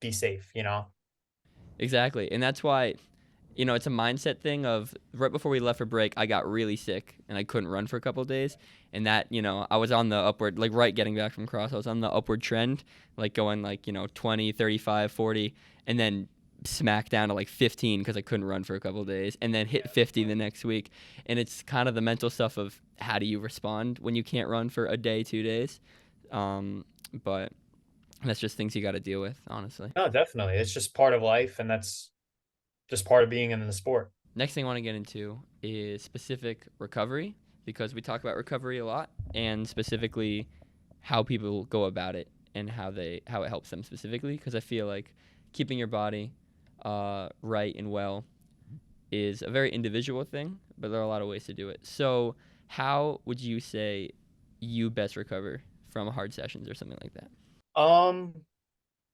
be safe, you know? Exactly. And that's why, it's a mindset thing of right before we left for break, I got really sick and I couldn't run for a couple of days. And that, I was on the upward, like right getting back from cross, I was on the upward trend, like going like, 20, 35, 40, and then smack down to like 15 because I couldn't run for a couple of days and then hit 50 the next week. And it's kind of the mental stuff of how do you respond when you can't run for a day, 2 days. But that's just things you got to deal with, honestly. No, definitely. It's just part of life, and that's just part of being in the sport. Next thing I want to get into is specific recovery because we talk about recovery a lot and specifically how people go about it and how it helps them specifically because I feel like keeping your body right and well is a very individual thing, but there are a lot of ways to do it. So, how would you say you best recover from hard sessions or something like that? Um,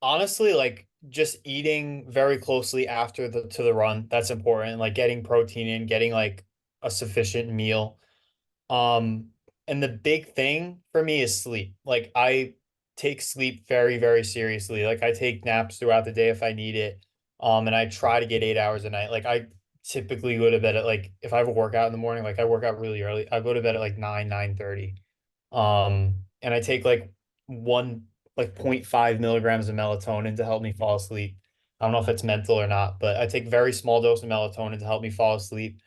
Honestly, like just eating very closely after the run, that's important. Like getting protein in, getting like a sufficient meal. Um, and the big thing for me is sleep. Like I take sleep very, very seriously. Like I take naps throughout the day if I need it. And I try to get 8 hours a night. Like I typically go to bed at like if I have a workout in the morning, like I work out really early. I go to bed at like 9:30. And I take like one like 0.5 milligrams of melatonin to help me fall asleep. I don't know if it's mental or not, but I take very small dose of melatonin to help me fall asleep.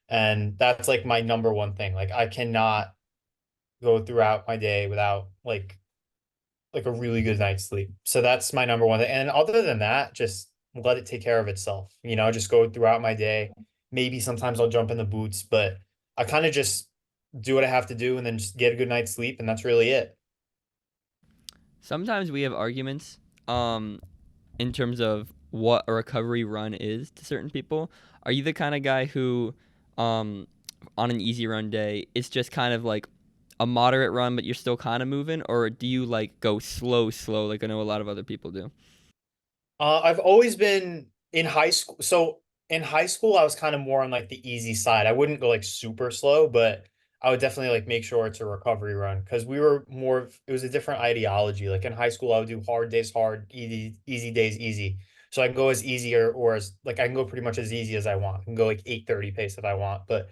And that's like my number one thing. Like I cannot go throughout my day without like a really good night's sleep. So that's my number one thing. And other than that, just let it take care of itself. Just go throughout my day. Maybe sometimes I'll jump in the boots, but I kind of just do what I have to do and then just get a good night's sleep, and that's really it. Sometimes we have arguments in terms of what a recovery run is to certain people. Are you the kind of guy who, on an easy run day, it's just kind of like a moderate run, but you're still kind of moving, or do you like go slow, like I know a lot of other people do? I've always been in high school. So in high school, I was kind of more on like the easy side. I wouldn't go like super slow, but I would definitely like make sure it's a recovery run because we were it was a different ideology. Like in high school, I would do hard days hard, easy days easy. So I can go as easy or as like I can go pretty much as easy as I want. I can go like 8:30 pace if I want. But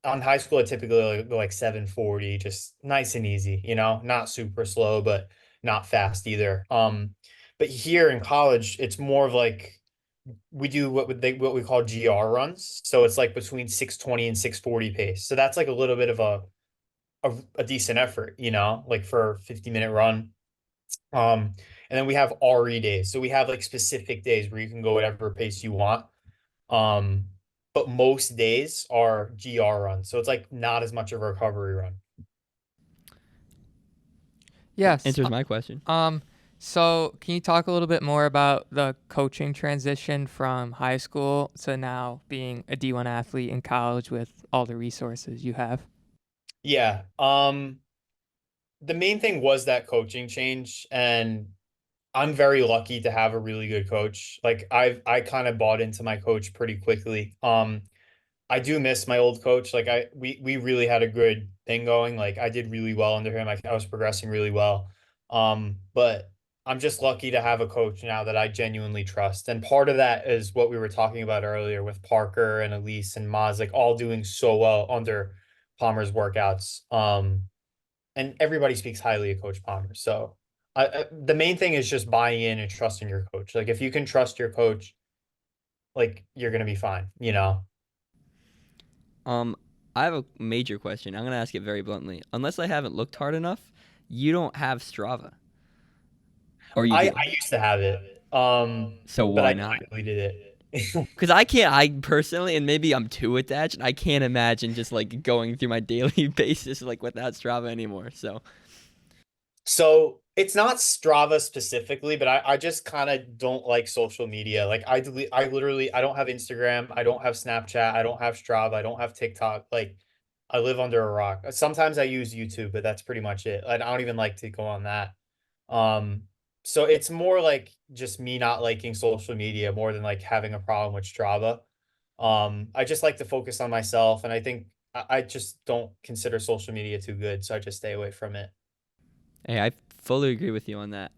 on high school, I typically go like 7:40, just nice and easy, not super slow, but not fast either. But here in college, it's more of like we do what we call GR runs. So it's like between 6:20 and 6:40 pace. So that's like a little bit of a decent effort, like for a 50-minute run. And then we have RE days. So we have like specific days where you can go whatever pace you want. Um, but most days are GR runs. So it's like not as much of a recovery run. Yes. Answers my question. So can you talk a little bit more about the coaching transition from high school to now being a D1 athlete in college with all the resources you have? Yeah. The main thing was that coaching change, and I'm very lucky to have a really good coach. Like I kind of bought into my coach pretty quickly. I do miss my old coach. Like we really had a good thing going. Like I did really well under him. I was progressing really well. But I'm just lucky to have a coach now that I genuinely trust. And part of that is what we were talking about earlier with Parker and Elise and Maz, like all doing so well under Palmer's workouts. And everybody speaks highly of Coach Palmer. So the main thing is just buying in and trusting your coach. Like if you can trust your coach, like you're gonna be fine. Um, I have a major question. I'm gonna ask it very bluntly. Unless I haven't looked hard enough, you don't have Strava, or you I do. I used to have it. So But why I not? deleted it. Because I can't, I personally, and maybe I'm too attached, I can't imagine just like going through my daily basis like without Strava anymore. So, So it's not Strava specifically, but I just kind of don't like social media. Like I literally I don't have Instagram, I don't have Snapchat, I don't have Strava, I don't have TikTok. Like I live under a rock. Sometimes I use YouTube, but that's pretty much it. I don't even like to go on that. Um, so it's more like just me not liking social media more than like having a problem with Strava. I just like to focus on myself, and I think I just don't consider social media too good, so I just stay away from it. hey, I fully agree with you on that.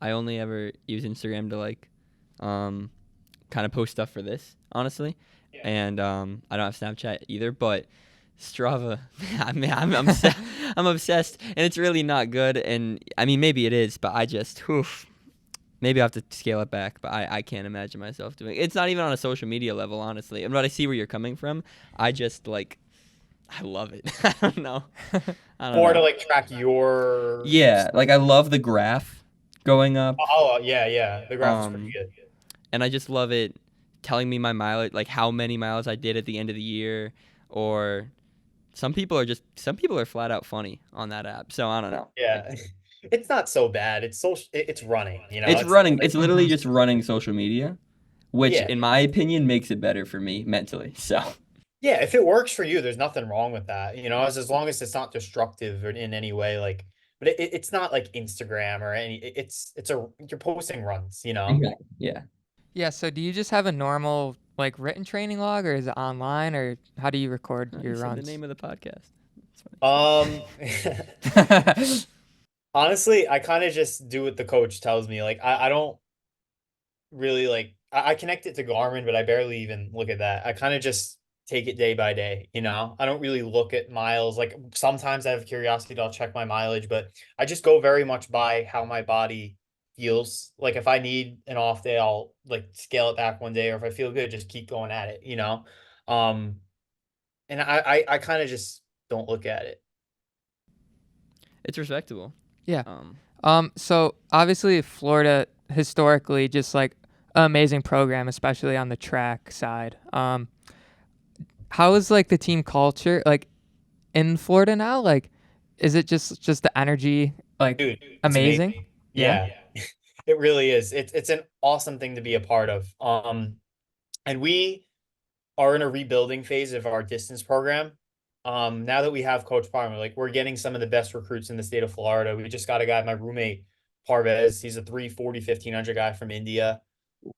I only ever use Instagram to like, um, kind of post stuff for this, honestly. Yeah. And I don't have Snapchat either, but Strava, I mean, I'm obsessed, and it's really not good. And I mean, maybe it is, but I just, oof, maybe I have to scale it back. But I can't imagine myself doing it. It's not even on a social media level, honestly. But I see where you're coming from. I just like, I love it. I don't know. I don't More to know. like track your Yeah, like I love the graph going up. oh, yeah, yeah. The graph is pretty Um, good. and I just love it telling me my mileage, like how many miles I did at the end of the year, or some people are flat out funny on that app. So I don't know. Yeah. It's not so bad. It's it's running, you know. It's It's not running. like It's literally just running social media, which yeah. in my opinion makes it better for me mentally. So Yeah, if it works for you, there's nothing wrong with that, you know, as long as it's not destructive or in any way like but it's not like Instagram or any it's a you're posting runs, you know. exactly. Yeah. Yeah, so do you just have a normal like written training log or is it online or how do you record You your said the runs? name of the podcast. That's Um honestly, I kind of just do what the coach tells me. Like I don't really like I connect it to Garmin, but I barely even look at that. I kind of just take it day by day, you know. I don't really look at miles. Like sometimes I have curiosity, I'll check my mileage, but I just go very much by how my body feels. Like if I need an off day, I'll like scale it back one day, or if I feel good, just keep going at it, you know. Um, and I kind of just don't look at it. it's respectable. Yeah. Um, So obviously Florida historically just like an amazing program, especially on the track side. How is like the team culture like in Florida now? Like, is it just the energy like Dude, it's amazing? amazing. Yeah. Yeah. It really is. It's an awesome thing to be a part of. And we are in a rebuilding phase of our distance program. Now that we have Coach Palmer, like we're getting some of the best recruits in the state of Florida. We just got a guy, my roommate Parvez. He's a 340, 1500 guy from India.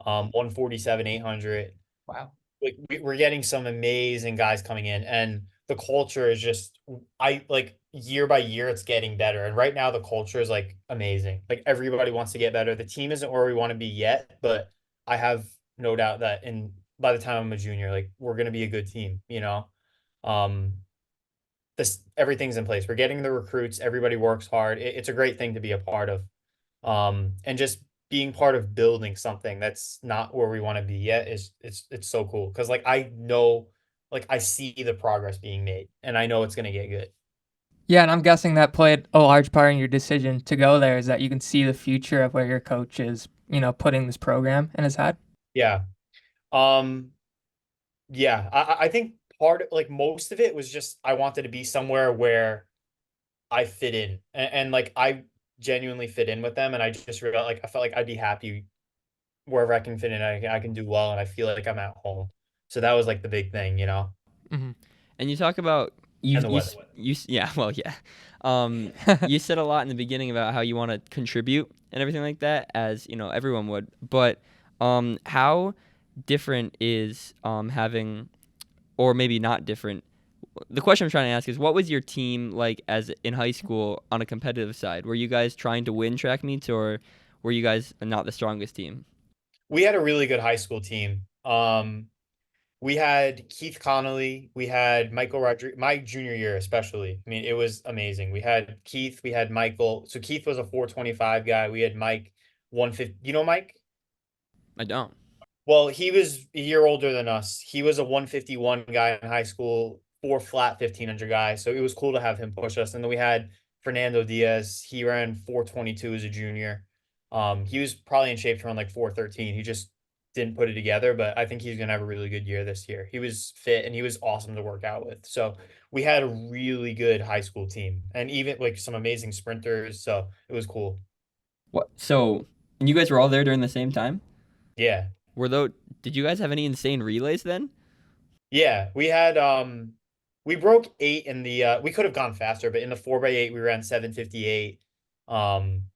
147, 800. wow. Like we're getting some amazing guys coming in, and the culture is just I like year by year it's getting better. And right now the culture is like amazing. Like everybody wants to get better. The team isn't where we want to be yet, but I have no doubt that in by the time I'm a junior, like we're gonna be a good team, you know. Um this everything's in place. We're getting the recruits, everybody works hard. It's a great thing to be a part of. And just being part of building something that's not where we want to be yet is it's so cool because like I know like I see the progress being made and I know it's gonna get good. Yeah, and I'm guessing that played a large part in your decision to go there is that you can see the future of where your coach is, putting this program in his head. Yeah. Um yeah, I think part like most of it was just I wanted to be somewhere where I fit in and like I genuinely fit in with them and I just realized like I felt like I'd be happy wherever I can fit in I can do well and I feel like I'm at home. So that was like the big thing, you know, Hmm. And you talk about and the weather. yeah, well, yeah. You said a lot in the beginning about how you want to contribute and everything like that, as you know everyone would. But how different is having, or maybe not different? The question I'm trying to ask is, what was your team like as in high school on a competitive side? Were you guys trying to win track meets, or were you guys not the strongest team? We had a really good high school team. We had Keith Connolly, we had Michael Rodriguez, my junior year especially. I mean, it was amazing. We had Keith, we had Michael. So Keith was a 425 guy. We had Mike 150. You know Mike? I don't. Well, he was a year older than us. He was a 151 guy in high school, four flat 1500 guy. So it was cool to have him push us. And then we had Fernando Diaz. He ran 422 as a junior. He was probably in shape to run like 413. He just didn't put it together, but I think he's gonna have a really good year this year. He was fit and he was awesome to work out with. So we had a really good high school team and even like some amazing sprinters. So it was cool. What? So, and you guys were all there during the same time? Yeah. Were though? Did you guys have any insane relays then? Yeah. We broke 8 in the we could have gone faster, but in the 4x8 we ran 7:58. Um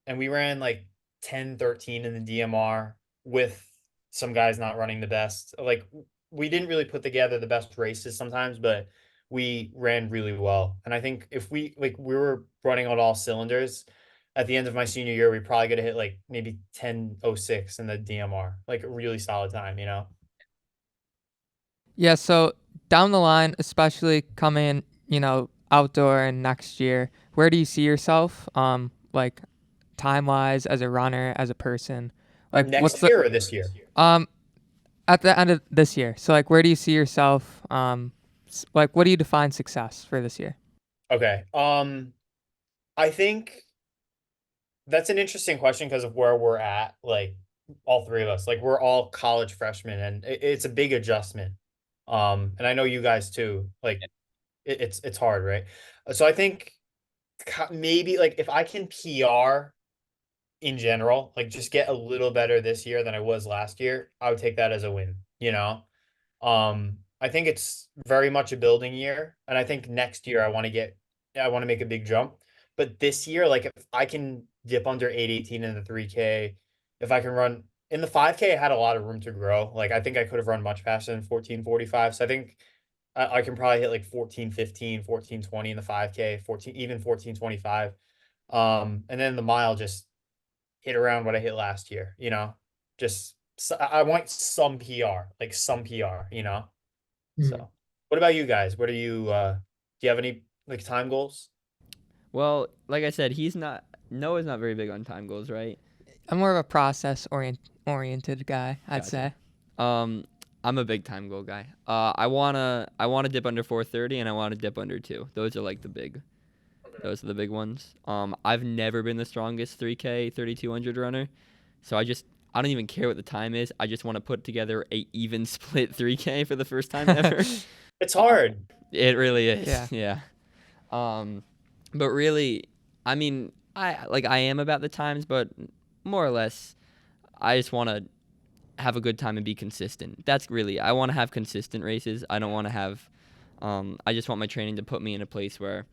and we ran like 10:13 in the DMR with some guys not running the best. Like we didn't really put together the best races sometimes, but we ran really well. And I think if we were running on all cylinders at the end of my senior year, we probably gonna hit like maybe 10:06 in the DMR, like a really solid time, you know? Yeah, so down the line, especially coming, outdoor and next year, where do you see yourself, like time wise, as a runner, as a person? Like, what's Next the year or this year? um at the end of this year? So, like, where do you see yourself? Like, what do you define success for this year? Okay. I think that's an interesting question because of where we're at, like all three of us. Like we're all college freshmen and it's a big adjustment. And I know you guys too. Like it's hard, right? So I think maybe like if I can PR in general, like just get a little better this year than I was last year, I would take that as a win, you know? I think it's very much a building year, and I think next year I want to make a big jump. But this year, like if I can dip under 8:18 in the 3K, if I can run in the 5K, I had a lot of room to grow. Like I think I could have run much faster than 14:45. So I think I can probably hit like 14:15, 14:20 in the 5K, 14, even 14:25. And then the mile just hit around what I hit last year, you know? Just I want some PR, like some PR, you know? Mhm. So, what about you guys? What are you do you have any like time goals? Well, like I said, he's not. Noah's not very big on time goals, right? I'm more of a oriented guy, I'd Gotcha. say. Um, I'm a big time goal guy. I wanna dip under 4:30 and I wanna dip under 2. Those are like the big. Those are the big ones. I've never been the strongest 3K 3200 runner, so I don't even care what the time is. I just want to put together a even split 3K for the first time ever. It's hard. It really is. Yeah. Yeah. Um, but really, I mean, I am about the times, but more or less, I just want to have a good time and be consistent. That's really I want to have consistent races. I don't want to have. I just want my training to put me in a place where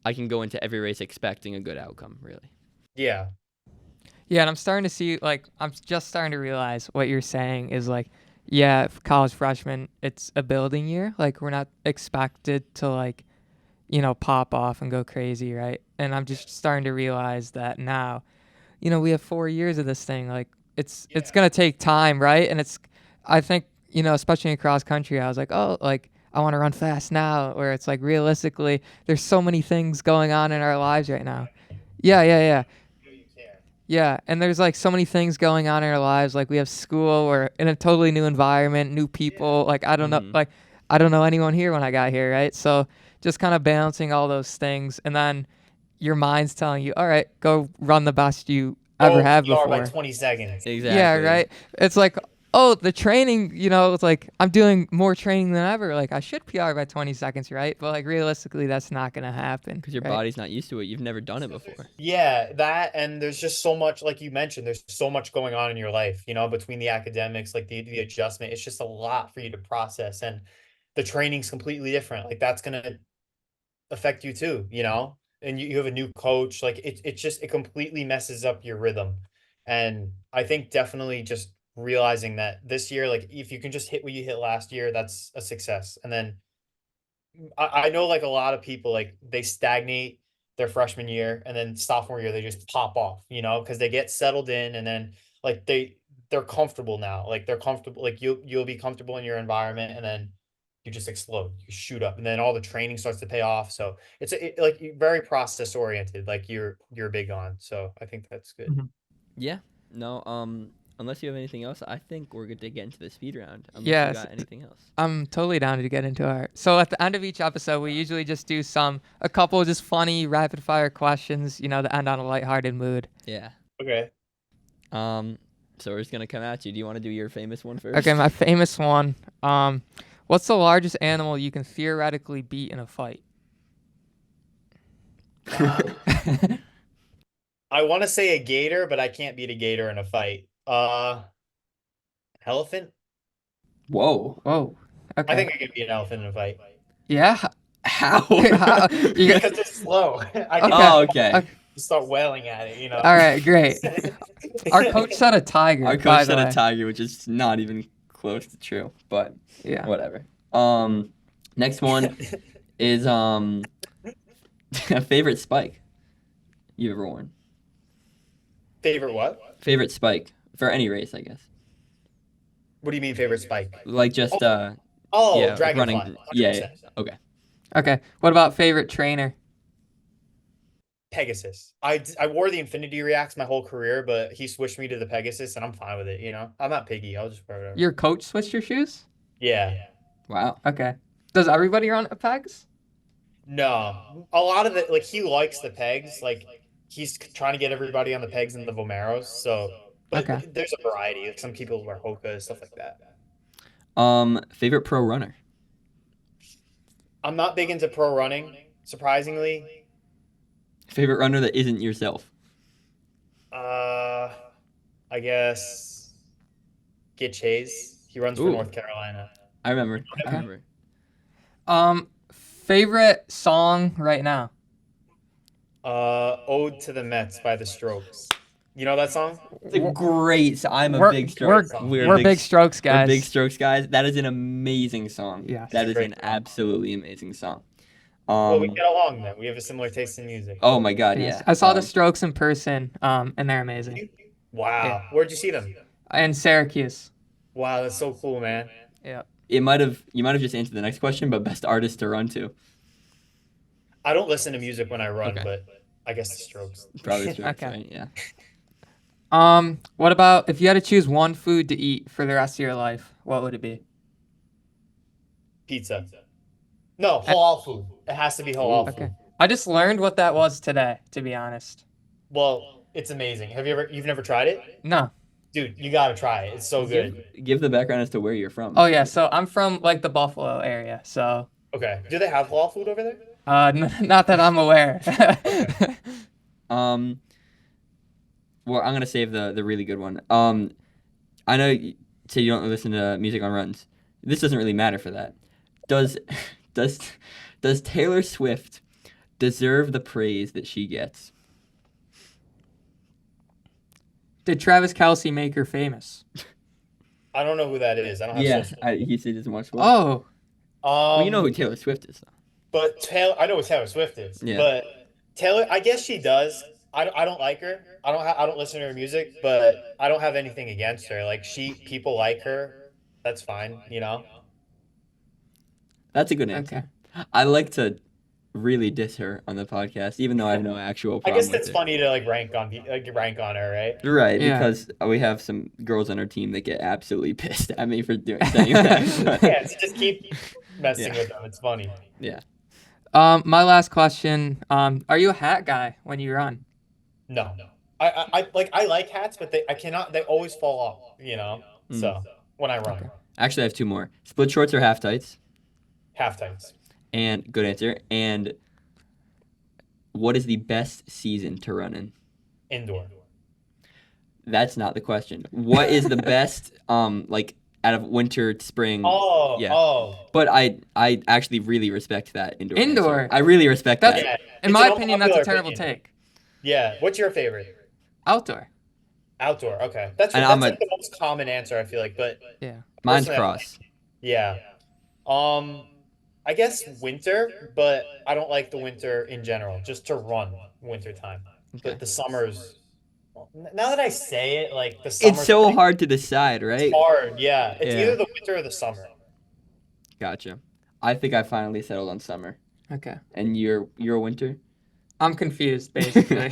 I can go into every race expecting a good outcome. Really. Yeah. Yeah, and I'm starting to see, like, I'm just starting to realize what you're saying is like, yeah, college freshmen, it's a building year. Like, we're not expected to, like, pop off and go crazy, right? And I'm just starting to realize that now. We have 4 years of this thing. Like, it's gonna take time, right? And I think, especially in cross country, I was like, oh, like, I want to run fast now. Where it's like, realistically, there's so many things going on in our lives right now. Yeah, yeah, yeah. Yeah, and there's like so many things going on in our lives. Like we have school, we're in a totally new environment, new people. Like I don't know, Mhm. like I don't know anyone here when I got here, right? So just kind of balancing all those things, and then your mind's telling you, all right, go run the best you ever Go have PR by before. 20 seconds. Yeah, Exactly. right. It's like, oh, the training, it's like I'm doing more training than ever. Like I should PR by 20 seconds, right? But like realistically, that's not gonna happen, Because your right? body's not used to it. You've never done it before. Yeah, that and there's just so much, like you mentioned, there's so much going on in your life, you know, between the academics, like the adjustment. It's just a lot for you to process, and the training's completely different. Like that's gonna affect you too, you know? And you have a new coach. Like it completely messes up your rhythm. And I think definitely just realizing that this year, like if you can just hit what you hit last year, that's a success. And then I know like a lot of people like they stagnate their freshman year and then sophomore year they just pop off, you know, because they get settled in and then like they're comfortable now. Like they're comfortable, like you'll be comfortable in your environment and then you just explode, you shoot up, and then all the training starts to pay off. So like very process oriented, like you're big on. So I think that's good. Mhm. Yeah. No. Unless you have anything else, I think we're good to get into the speed round. Unless you Yes. got anything else. I'm totally down to get into our. So at the end of each episode, we usually just do a couple of just funny rapid fire questions, to end on a lighthearted mood. Yeah. Okay. Um. So we're just gonna come at you. Do you want to do your famous one first? Okay, my famous one. What's the largest animal you can theoretically beat in a fight? I want to say a gator, but I can't beat a gator in a fight. Elephant? Whoa. Whoa. Okay. I think I can beat an elephant in a fight. Yeah. How? How- you got- Because it's slow. I Okay. can Oh, okay. Okay. start wailing at it, you know. All right, great. Our coach said a tiger. Our by coach the said a way. tiger, which is not even close to true, but Yeah. whatever. Next one is a favorite spike you ever worn. Favorite what? Favorite spike for any race, I guess. What do you mean favorite spike? Like just Oh, yeah, like dragonfly. running. Yeah, 100%. okay. Okay. What about favorite trainer? Pegasus. I wore the Infinity Reacts my whole career, but he switched me to the Pegasus, and I'm fine with it. You know, I'm not picky. I'll just wear whatever. Your coach switched your shoes? Yeah. Wow. Okay. Does everybody run a pegs? No, a lot of it, like he likes the pegs. Like he's trying to get everybody on the pegs and the Vomeros. So, but Okay. there's a variety. Like some people wear Hoka, stuff like that. Favorite pro runner. I'm not big into pro running, surprisingly. Favorite runner that isn't yourself. I guess Gitch Hayes. He runs for Ooh. North Carolina. I remember. I Okay. remember. Favorite song right now? Ode to the Mets by the Strokes. You know that song? It's a great. I'm a We're- big Strokes. We're big Strokes guys. We're big Strokes guys. That is an amazing song. Yes. That is Great an song. absolutely amazing song. Well, we get along then. We have a similar taste in music. Oh my God, Yes. yeah. I saw the Strokes in person, and they're amazing. Wow. Yeah. Where'd you see them? In Syracuse. Wow, that's so cool, man. Yeah. You might have just answered the next question, but best artist to run to. I don't listen to music when I run, Okay. but I guess the Strokes. Probably Strokes, Okay. right? Yeah. What about if you had to choose one food to eat for the rest of your life? What would it be? Pizza. No, halal food. It has to be halal Okay. food. I just learned what that was today, to be honest. Well, it's amazing. You've never tried it? No. Dude, you gotta try it. It's so good. Give the background as to where you're from. Oh yeah, so I'm from like the Buffalo area, so Okay. Do they have halal food over there? not that I'm aware. Well, I'm gonna save the really good one. I know you say you don't listen to music on runs. This doesn't really matter for that. Does Taylor Swift deserve the praise that she gets? Did Travis Kelce make her famous? I don't know who that is. I don't have Yeah, social. he said he doesn't watch sports. Oh, Well, you know who Taylor Swift is, though. But I know what Taylor Swift is. Yeah. But Taylor, I guess she does. I don't like her. I don't listen to her music, but I don't have anything against her. Like people like her. That's fine, you know. That's a good answer. okay. I like to really diss her on the podcast, even though I have no actual I problem guess with that's it. funny to rank on her, right? Right, Yeah. because we have some girls on our team that get absolutely pissed at me for saying that. Yeah, so just keep messing Yeah. with them. It's funny. Yeah. My last question. Are you a hat guy when you run? No, I like hats, but they always fall off. You know, so when I run, Okay. Actually, I have two more. Split shorts or half tights? half tights. And good answer. And what is the best season to run in? Indoor. That's not the question. What is the best like out of winter, spring? Oh, Yeah. oh. But I actually really respect that indoor. Indoor. answer. I really respect That's- that. Yeah. In It's my an opinion, that's a unpopular terrible opinion. take. Yeah. What's your favorite? Outdoor. Outdoor. Okay. That's And I'm like the most common answer, I feel like. But Yeah. Mine's personally, cross. yeah. I guess winter, but I don't like the winter in general, just to run winter time. Okay. But the summers, now that I say it, like the summer. It's so hard to decide, right? Hard, yeah. It's Yeah. either the winter or the summer. Gotcha. I think I finally settled on summer. Okay. And you're a winter? I'm confused, basically.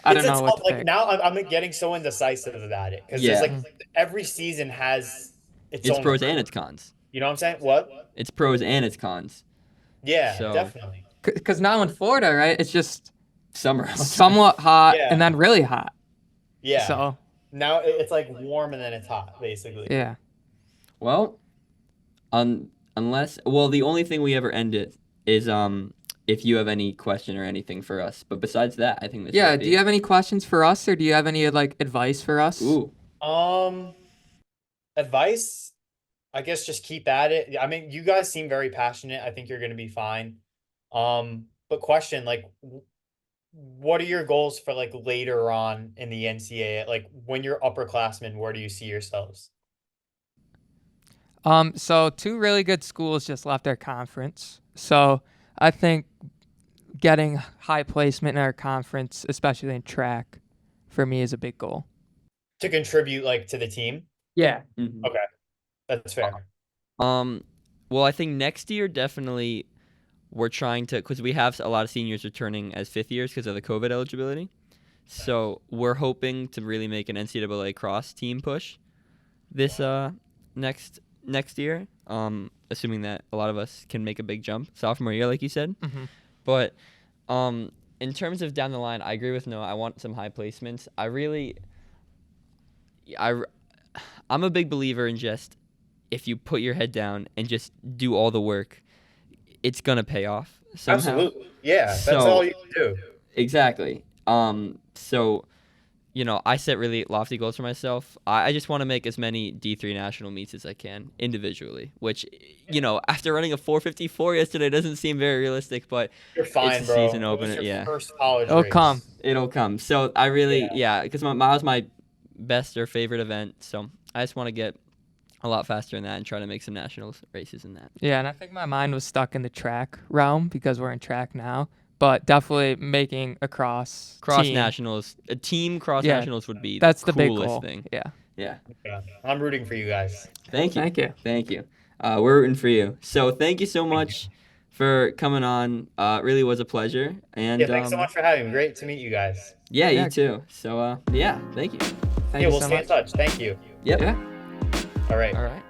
I don't know what to like pick. now. I'm getting so indecisive about it because Yeah. there's like every season has its It's own. pros and its cons. You know what I'm saying? What? It's pros and its cons. Yeah, So- definitely. Because now in Florida, right, it's just Summer. somewhat hot Yeah. and then really hot. Yeah. So now it's like warm and then it's hot, basically. Yeah. Well, unless the only thing we ever end it is if you have any question or anything for us. But besides that, I think this. Yeah. might Do be- you have any questions for us, or do you have any like advice for us? Ooh. Advice, I guess just keep at it. I mean, you guys seem very passionate. I think you're going to be fine. But question, like, what are your goals for like later on in the NCAA? Like when you're upperclassmen, where do you see yourselves? So 2 really good schools just left our conference. So I think getting high placement in our conference, especially in track, for me is a big goal. To contribute like to the team? Yeah. Mhm. Okay. That's fair. Well, I think next year definitely we're trying to, because we have a lot of seniors returning as 5th years because of the COVID eligibility. So we're hoping to really make an NCAA cross team push this next year. Assuming that a lot of us can make a big jump sophomore year, like you said. Mhm. But in terms of down the line, I agree with Noah. I want some high placements. I'm a big believer in just if you put your head down and just do all the work, it's gonna pay off somehow. Absolutely. Yeah, that's So- all you can do. Exactly. So, I set really lofty goals for myself. I just want to make as many D3 national meets as I can individually, which, after running a 4:54 yesterday doesn't seem very realistic, but You're fine, it's a bro. season It was opener, your yeah. first college It'll race. come. It'll come. So I really, because that was my best or favorite event. So I just want to get a lot faster in that and try to make some nationals races in that. Yeah, and I think my mind was stuck in the track realm because we're in track now. But definitely making a cross team. Nationals, a team cross nationals would be That's the the big coolest goal. thing. Yeah. Yeah. Yeah. I'm rooting for you guys. Thank you. Thank you. Thank you. We're rooting for you. So thank you so much for coming on. It really was a pleasure. And Yeah, thanks so much for having me. Great to meet you guys. Yeah, Yeah. you too. So thank you. Thank Yeah, you we'll so stay in much. touch. Thank you. Yep. Yeah. All right. All right.